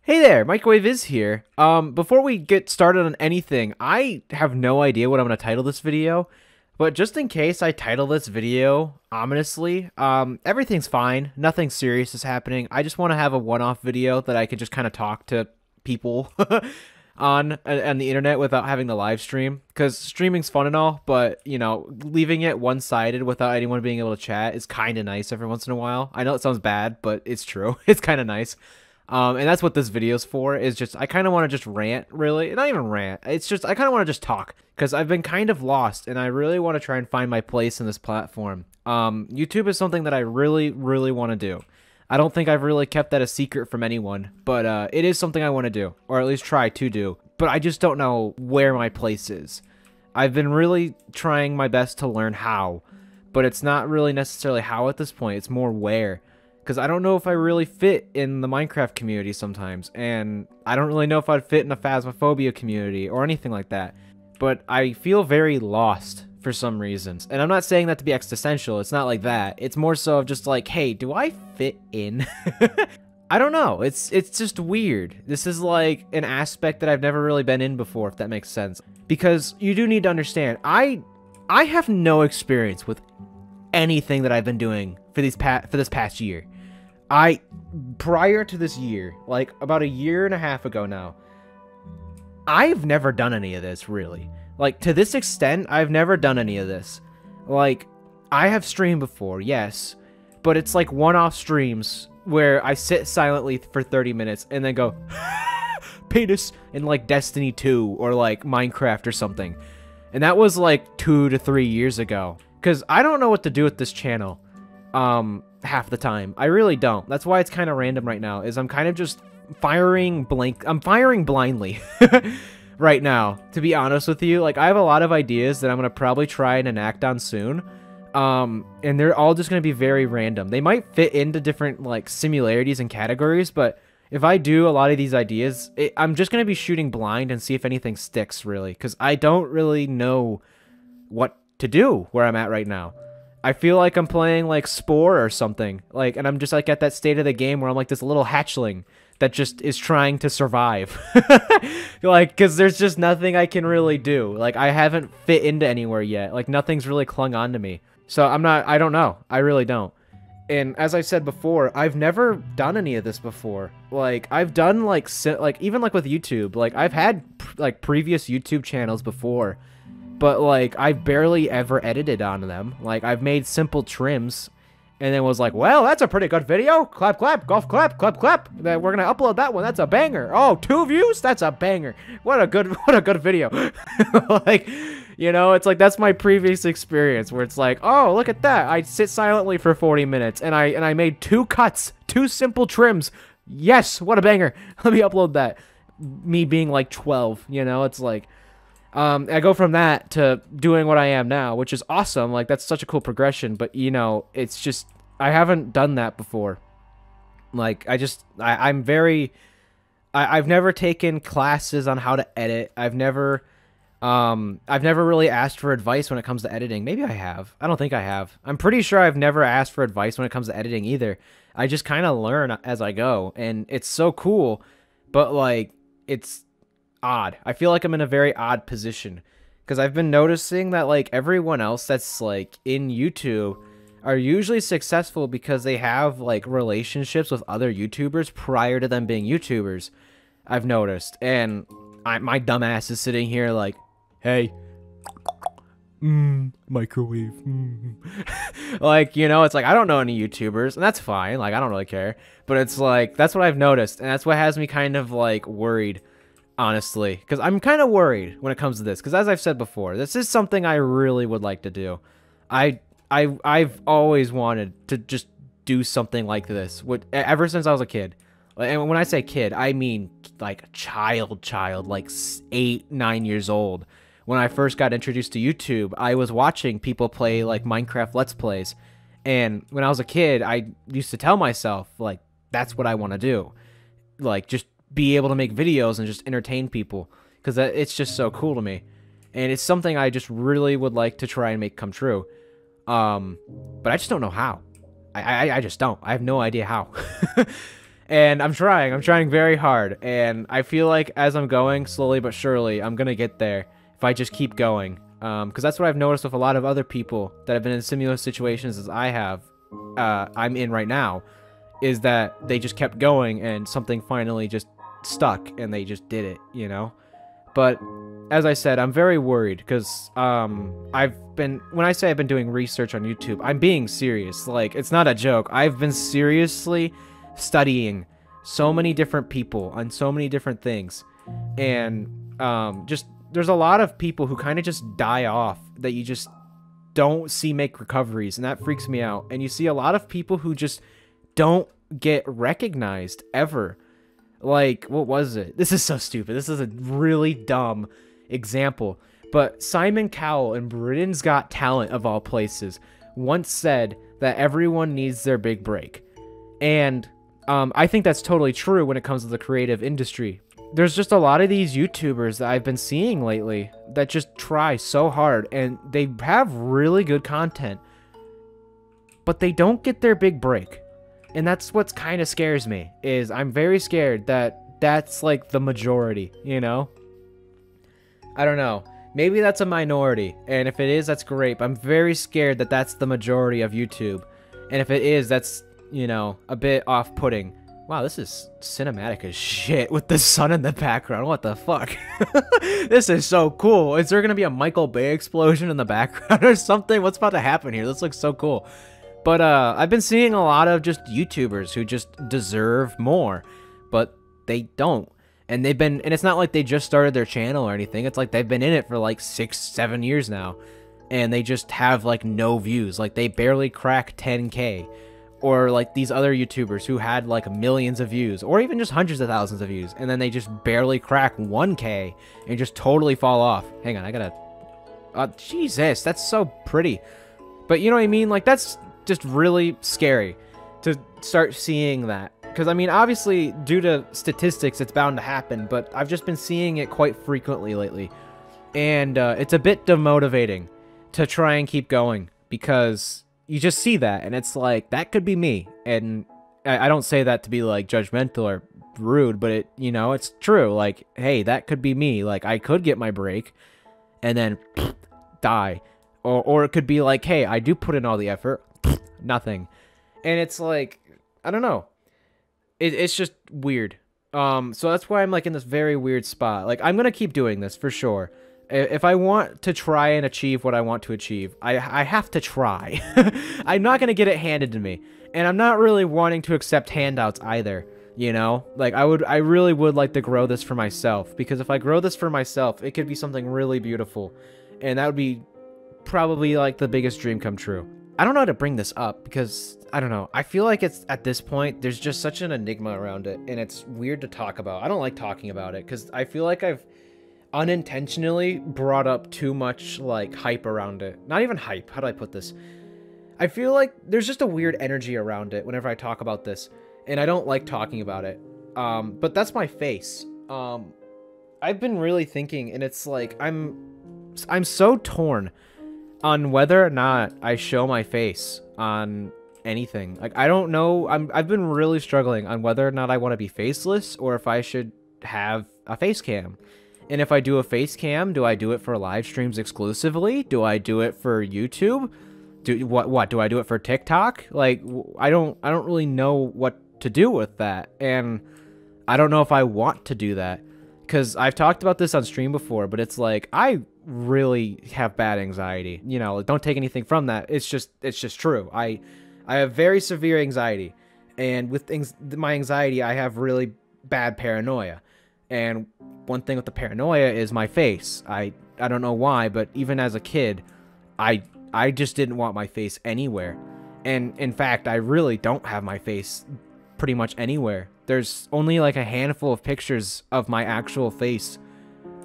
Hey there, Microwave is here. Before we get started on anything, I have no idea what I'm gonna title this video, but just in case I title this video ominously, everything's fine. Nothing serious is happening. I just want to have a one-off video that I can just kind of talk to people on the internet without having to live stream. Because streaming's fun and all, but you know, leaving it one-sided without anyone being able to chat is kind of nice every once in a while. I know it sounds bad, but it's true. It's kind of nice. And that's what this video's for, is just, I kind of want to just rant, really. Not even rant. It's just, I kind of want to just talk. Because I've been kind of lost, and I really want to try and find my place in this platform. YouTube is something that I really, really want to do. I don't think I've really kept that a secret from anyone, but it is something I want to do. Or at least try to do. But I just don't know where my place is. I've been really trying my best to learn how. But it's not really necessarily how at this point, it's more where. Because I don't know if I really fit in the Minecraft community sometimes, and I don't really know if I'd fit in the Phasmophobia community or anything like that. But I feel very lost for some reasons. And I'm not saying that to be existential, it's not like that. It's more so of just like, hey, do I fit in? I don't know, it's just weird. This is like an aspect that I've never really been in before, if that makes sense. Because you do need to understand, I have no experience with anything that I've been doing for this past year. Prior to this year, like about a year and a half ago now, I've never done any of this, really. Like, to this extent, I've never done any of this. Like, I have streamed before, yes, but it's like one-off streams where I sit silently for 30 minutes and then go, penis, in like Destiny 2 or like Minecraft or something. And that was like 2 to 3 years ago. Because I don't know what to do with this channel. Half the time. I really don't. That's why it's kind of random right now, is I'm kind of just firing blindly right now, to be honest with you. Like, I have a lot of ideas that I'm going to probably try and enact on soon. And they're all just going to be very random. They might fit into different, like, similarities and categories, but if I do a lot of these ideas, I'm just going to be shooting blind and see if anything sticks, really. Because I don't really know what to do where I'm at right now. I feel like I'm playing like Spore or something, like, and I'm just like at that state of the game where I'm like this little hatchling that just is trying to survive. Like, because there's just nothing I can really do. Like, I haven't fit into anywhere yet. Like, nothing's really clung on to me. So I don't know. I really don't. And as I said before, I've never done any of this before. Like, I've done like even like with YouTube, like I've had like previous YouTube channels before. But, like, I've barely ever edited on them. Like, I've made simple trims and then was like, well, that's a pretty good video. Clap, clap, golf clap, clap, clap. We're going to upload that one. That's a banger. Oh, 2 views? That's a banger. What a good video. Like, you know, it's like, that's my previous experience where it's like, oh, look at that. I sit silently for 40 minutes and I made 2 cuts, 2 simple trims. Yes, what a banger. Let me upload that. Me being like 12, you know, it's like, I go from that to doing what I am now, which is awesome. Like, that's such a cool progression, but, you know, it's just, I haven't done that before. Like, I've never taken classes on how to edit. I've never really asked for advice when it comes to editing. Maybe I have. I don't think I have. I'm pretty sure I've never asked for advice when it comes to editing either. I just kind of learn as I go, and it's so cool, but, like, it's odd. I feel like I'm in a very odd position because I've been noticing that like everyone else that's like in YouTube are usually successful because they have like relationships with other YouTubers prior to them being YouTubers. I've noticed, and my dumbass is sitting here like, hey, microwave, like, you know, it's like I don't know any YouTubers, and that's fine. Like, I don't really care, but it's like that's what I've noticed, and that's what has me kind of like worried. Honestly, because I'm kind of worried when it comes to this, because as I've said before, this is something I really would like to do. I've always wanted to just do something like this, ever since I was a kid. And when I say kid, I mean like child, like 8, 9 years old. When I first got introduced to YouTube, I was watching people play like Minecraft Let's Plays, and when I was a kid, I used to tell myself like that's what I want to do, like just be able to make videos and just entertain people, because it's just so cool to me, and it's something I just really would like to try and make come true. But I just don't know how. I just don't. I have no idea how. And I'm trying very hard, and I feel like as I'm going slowly but surely, I'm gonna get there if I just keep going. Because that's what I've noticed with a lot of other people that have been in similar situations as I'm in right now, is that they just kept going and something finally just stuck and they just did it, you know? But as I said, I'm very worried because when I say I've been doing research on YouTube, I'm being serious. Like, it's not a joke. I've been seriously studying so many different people on so many different things, and just there's a lot of people who kind of just die off that you just don't see make recoveries, and that freaks me out. And you see a lot of people who just don't get recognized ever. Like, what was it? This is so stupid. This is a really dumb example, but Simon Cowell in Britain's Got Talent, of all places, once said that everyone needs their big break. And I think that's totally true when it comes to the creative industry. There's just a lot of these YouTubers that I've been seeing lately that just try so hard and they have really good content, but they don't get their big break. And that's what's kind of scares me, is I'm very scared that that's like the majority, you know? I don't know. Maybe that's a minority, and if it is, that's great, but I'm very scared that that's the majority of YouTube. And if it is, that's, you know, a bit off-putting. Wow, this is cinematic as shit with the sun in the background. What the fuck? This is so cool. Is there gonna be a Michael Bay explosion in the background or something? What's about to happen here? This looks so cool. But I've been seeing a lot of just YouTubers who just deserve more, but they don't. And it's not like they just started their channel or anything. It's like they've been in it for like 6-7 years now, and they just have like no views. Like, they barely crack 10K. Or like these other YouTubers who had like millions of views, or even just hundreds of thousands of views, and then they just barely crack 1K and just totally fall off. Hang on, I gotta... Jesus, that's so pretty. But you know what I mean? Like, that's just really scary to start seeing that. Because, I mean, obviously, due to statistics, it's bound to happen, but I've just been seeing it quite frequently lately. And it's a bit demotivating to try and keep going, because you just see that, and it's like, that could be me. And I don't say that to be, like, judgmental or rude, but it, you know, it's true. Like, hey, that could be me. Like, I could get my break and then die. Or it could be like, hey, I do put in all the effort, nothing. And it's like, I don't know. It's just weird. So that's why I'm, like, in this very weird spot. Like, I'm gonna keep doing this for sure. If I want to try and achieve what I want to achieve, I have to try. I'm not gonna get it handed to me, and I'm not really wanting to accept handouts either. You know, like, I really would like to grow this for myself, because if I grow this for myself, it could be something really beautiful, and that would be probably like the biggest dream come true. I don't know how to bring this up, because I don't know. I feel like it's, at this point, there's just such an enigma around it, and it's weird to talk about. I don't like talking about it, because I feel like I've unintentionally brought up too much, like, hype around it. Not even hype. How do I put this? I feel like there's just a weird energy around it whenever I talk about this, and I don't like talking about it. But that's my face. I've been really thinking, and it's like, I'm so torn on whether or not I show my face on anything. Like, I don't know. I've been really struggling on whether or not I want to be faceless, or if I should have a face cam. And if I do a face cam, do I do it for live streams exclusively? Do I do it for YouTube? What do I do it for TikTok? Like, I don't really know what to do with that, and I don't know if I want to do that, because I've talked about this on stream before, but it's like, I really have bad anxiety. You know, don't take anything from that. It's just true. I have very severe anxiety, and with my anxiety, I have really bad paranoia. And one thing with the paranoia is my face. I don't know why, but even as a kid, I just didn't want my face anywhere. And in fact, I really don't have my face pretty much anywhere. There's only like a handful of pictures of my actual face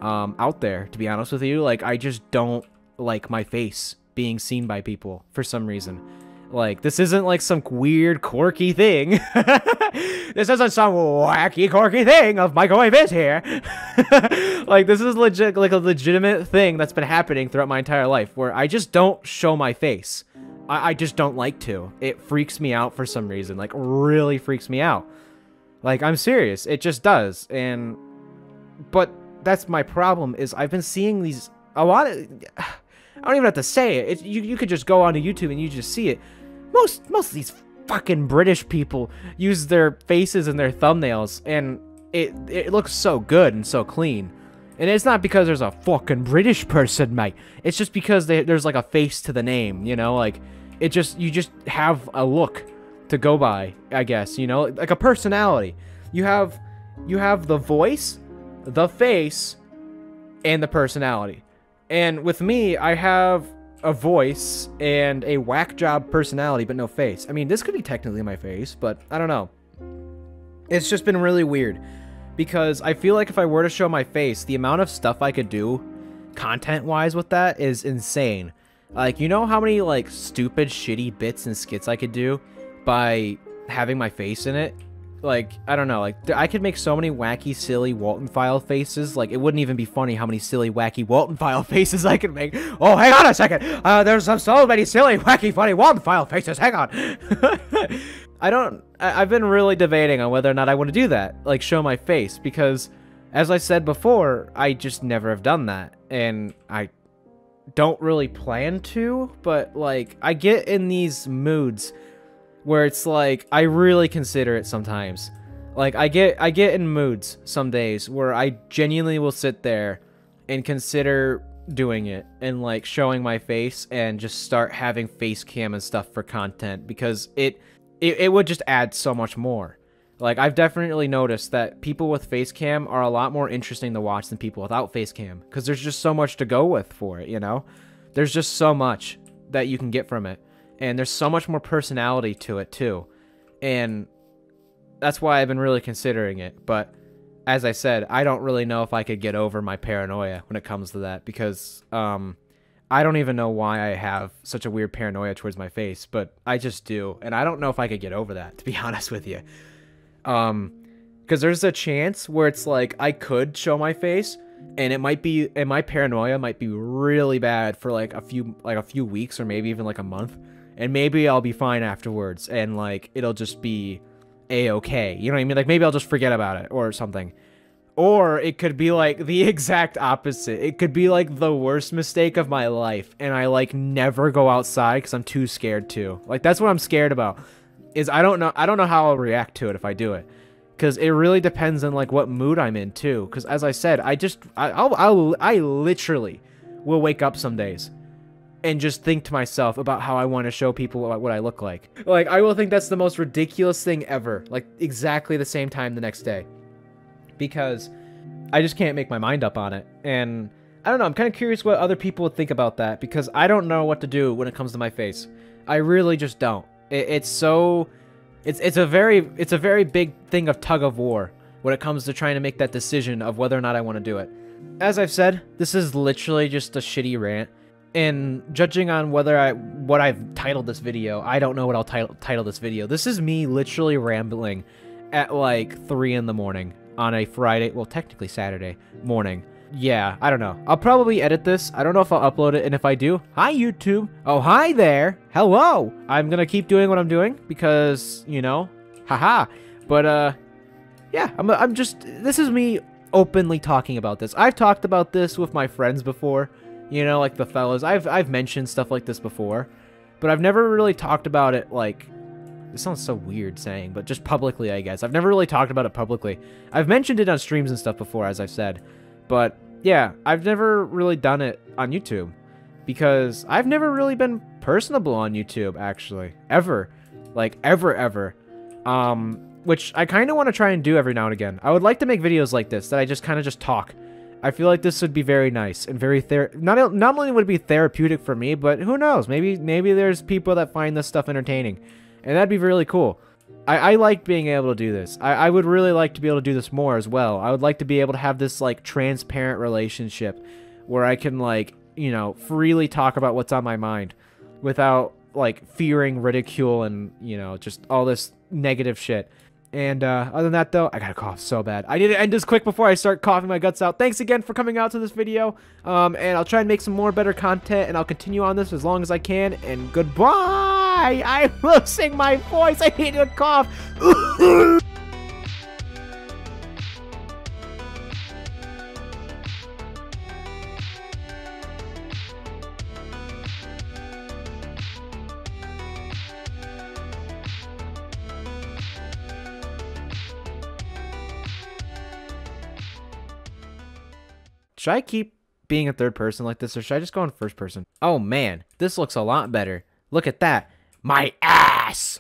out there, to be honest with you. Like, I just don't like my face being seen by people for some reason. Like, this isn't like some weird, quirky thing. This isn't some wacky, quirky thing of Microwave is here. Like, this is legit, like a legitimate thing that's been happening throughout my entire life, where I just don't show my face. I just don't like to. It freaks me out for some reason. Like, really freaks me out. Like, I'm serious. It just does. But that's my problem, is I've been seeing these, a lot of, I don't even have to say it. You could just go onto YouTube and you just see it. Most of these fucking British people use their faces in their thumbnails, and it looks so good and so clean. And it's not because there's a fucking British person, mate. It's just because there's like a face to the name, you know? Like, you just have a look to go by, I guess, you know? Like a personality. You have the voice, the face, and the personality. And with me, I have a voice and a whack job personality, but no face. I mean, this could be technically my face, but I don't know. It's just been really weird, because I feel like if I were to show my face, the amount of stuff I could do content-wise with that is insane. Like, you know how many, like, stupid, shitty bits and skits I could do by having my face in it? Like, I don't know, like, I could make so many wacky, silly Walton File faces, like, it wouldn't even be funny how many silly, wacky Walton File faces I could make. Oh, hang on a second! There's so many silly, wacky, funny Walton File faces, hang on! I've been really debating on whether or not I want to do that, like, show my face, because, as I said before, I just never have done that, and I don't really plan to, but, like, I get in these moods where it's like, I really consider it sometimes. Like, I get in moods some days where I genuinely will sit there and consider doing it and, like, showing my face and just start having face cam and stuff for content, because it would just add so much more. Like, I've definitely noticed that people with face cam are a lot more interesting to watch than people without face cam, because there's just so much to go with for it, you know? There's just so much that you can get from it. And there's so much more personality to it, too. And that's why I've been really considering it. But, as I said, I don't really know if I could get over my paranoia when it comes to that. Because, I don't even know why I have such a weird paranoia towards my face. But I just do. And I don't know if I could get over that, to be honest with you. Because there's a chance where it's like, I could show my face, and it might be, and my paranoia might be really bad for like a few weeks, or maybe even like a month. And maybe I'll be fine afterwards, and, like, it'll just be A-okay. You know what I mean? Like, maybe I'll just forget about it, or something. Or it could be, like, the exact opposite. It could be, like, the worst mistake of my life, and I, like, never go outside because I'm too scared to. Like, that's what I'm scared about, is I don't know how I'll react to it if I do it. Because it really depends on, like, what mood I'm in, too. Because, as I said, I literally will wake up some days and just think to myself about how I want to show people what I look like. Like, I will think that's the most ridiculous thing ever. Like, exactly the same time the next day. Because I just can't make my mind up on it. And I don't know, I'm kind of curious what other people would think about that. Because I don't know what to do when it comes to my face. I really just don't. It's a very big thing of tug of war when it comes to trying to make that decision of whether or not I want to do it. As I've said, this is literally just a shitty rant. And judging on what I've titled this video, I don't know what I'll title this video. This is me literally rambling at like 3 in the morning on a Friday, well, technically Saturday morning. Yeah, I don't know. I'll probably edit this. I don't know if I'll upload it, and if I do, hi YouTube. Oh, hi there. Hello. I'm gonna keep doing what I'm doing because, you know, haha. But yeah, this is me openly talking about this. I've talked about this with my friends before. You know, like the fellas. I've mentioned stuff like this before, but I've never really talked about it, like, it sounds so weird saying, but just publicly, I guess. I've never really talked about it publicly. I've mentioned it on streams and stuff before, as I've said, but yeah, I've never really done it on YouTube because I've never really been personable on YouTube, actually, ever. Like, ever. Which I kind of want to try and do every now and again. I would like to make videos like this that I just kind of just talk. I feel like this would be very nice and very not only would it be therapeutic for me, but who knows? Maybe there's people that find this stuff entertaining, and that'd be really cool. I like being able to do this. I would really like to be able to do this more as well. I would like to be able to have this, like, transparent relationship where I can, like, you know, freely talk about what's on my mind without, like, fearing ridicule and, you know, just all this negative shit. And other than that, though, I gotta cough so bad. I need to end this quick before I start coughing my guts out. Thanks again for coming out to this video. And I'll try and make some more better content, and I'll continue on this as long as I can. And goodbye! I'm losing my voice. I need to cough. Should I keep being a third person like this, or should I just go in first person? Oh man, this looks a lot better. Look at that. My ass!